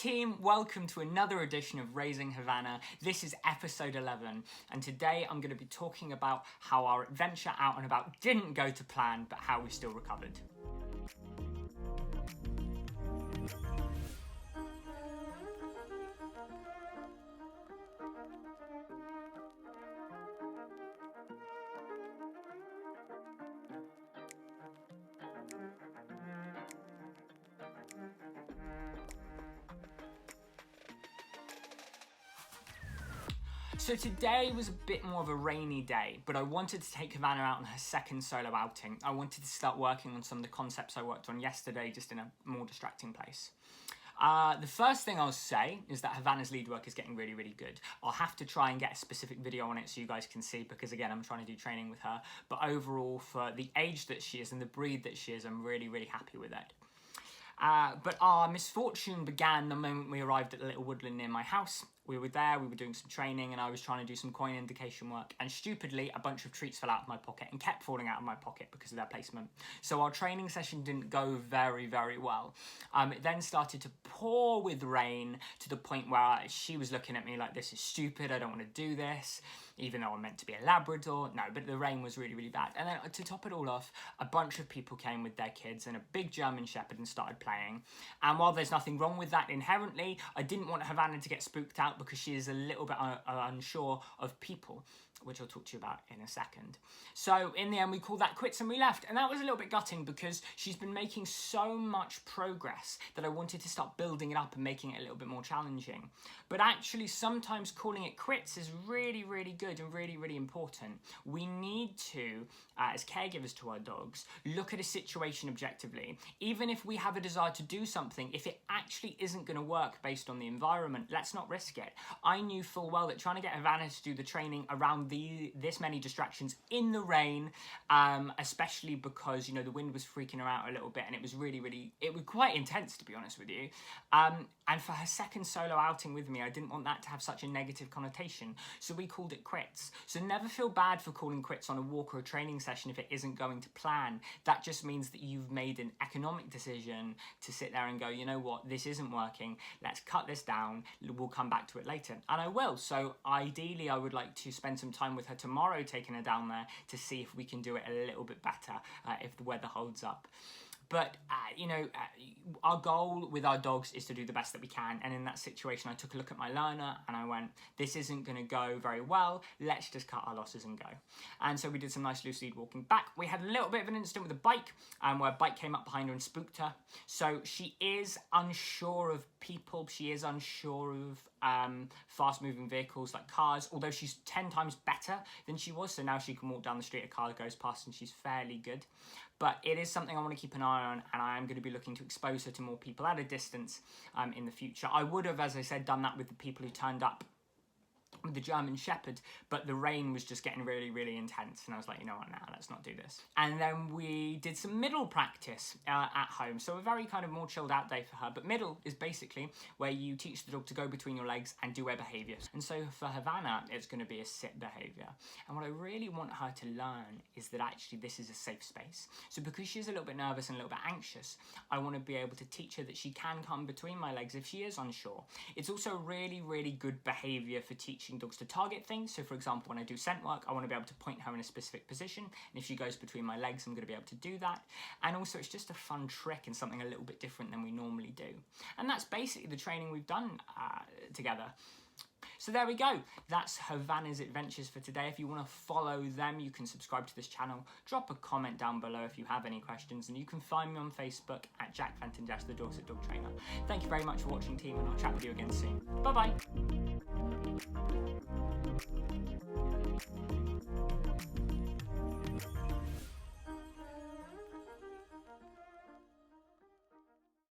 team, welcome to another edition of Raising Havana. This is episode 11, and today I'm going to be talking about how our adventure out and about didn't go to plan, but how we still recovered. So today was a bit more of a rainy day, but I wanted to take Havana out on her second solo outing. I wanted to start working on some of the concepts I worked on yesterday, just in a more distracting place. The first thing I'll say is that Havana's lead work is getting really, really good. I'll have to try and get a specific video on it so you guys can see, because again, I'm trying to do training with her. But overall, for the age that she is and the breed that she is, I'm really, really happy with it. But our misfortune began the moment we arrived at the little woodland near my house. We were there, we were doing some training, and I was trying to do some coin indication work, and stupidly a bunch of treats fell out of my pocket and kept falling out of my pocket because of their placement. So our training session didn't go very, very well. It then started to pour with rain to the point where she was looking at me like, this is stupid, I don't want to do this, even though I'm meant to be a Labrador. No, but the rain was really, really bad. And then to top it all off, a bunch of people came with their kids and a big German Shepherd and started playing. And while there's nothing wrong with that inherently, I didn't want Havana to get spooked out because she is a little bit unsure of people, which I'll talk to you about in a second. So in the end, we called that quits and we left. And that was a little bit gutting because she's been making so much progress that I wanted to start building it up and making it a little bit more challenging. But actually, sometimes calling it quits is really, really good and really, really important. We need to, as caregivers to our dogs, look at a situation objectively. Even if we have a desire to do something, if it actually isn't going to work based on the environment, let's not risk it. I knew full well that trying to get Havana to do the training around this many distractions in the rain, especially because, you know, the wind was freaking her out a little bit, and it was quite intense, to be honest with you. And for her second solo outing with me, I didn't want that to have such a negative connotation, so we called it quits. So never feel bad for calling quits on a walk or a training session if it isn't going to plan. That just means that you've made an economic decision to sit there and go, you know what, this isn't working, let's cut this down, we'll come back to it later. And I will. So ideally, I would like to spend some time with her tomorrow, taking her down there to see if we can do it a little bit better if the weather holds up. But, our goal with our dogs is to do the best that we can. And in that situation, I took a look at my learner and I went, this isn't going to go very well. Let's just cut our losses and go. And so we did some nice loose lead walking back. We had a little bit of an incident with a bike where a bike came up behind her and spooked her. So she is unsure of people. She is unsure of fast moving vehicles like cars, although she's 10 times better than she was. So now she can walk down the street, a car goes past and she's fairly good. But it is something I want to keep an eye on, and I am going to be looking to expose her to more people at a distance in the future. I would have, as I said, done that with the people who turned up with the German Shepherd, but the rain was just getting really, really intense, and I was like, you know what, now let's not do this. And then we did some middle practice at home, so a very kind of more chilled out day for her. But middle is basically where you teach the dog to go between your legs and do air behaviours. And so for Havana, it's going to be a sit behaviour. And what I really want her to learn is that actually this is a safe space. So because she's a little bit nervous and a little bit anxious, I want to be able to teach her that she can come between my legs if she is unsure. It's also really, really good behaviour for teaching dogs to target things. So for example, when I do scent work, I want to be able to point her in a specific position, and if she goes between my legs, I'm going to be able to do that. And also it's just a fun trick and something a little bit different than we normally do. And that's basically the training we've done together. So there we go. That's Havana's adventures for today. If you want to follow them, you can subscribe to this channel. Drop a comment down below if you have any questions, and you can find me on Facebook at Jack Fenton, the Dorset Dog Trainer. Thank you very much for watching, team, and I'll chat with you again soon. Bye bye.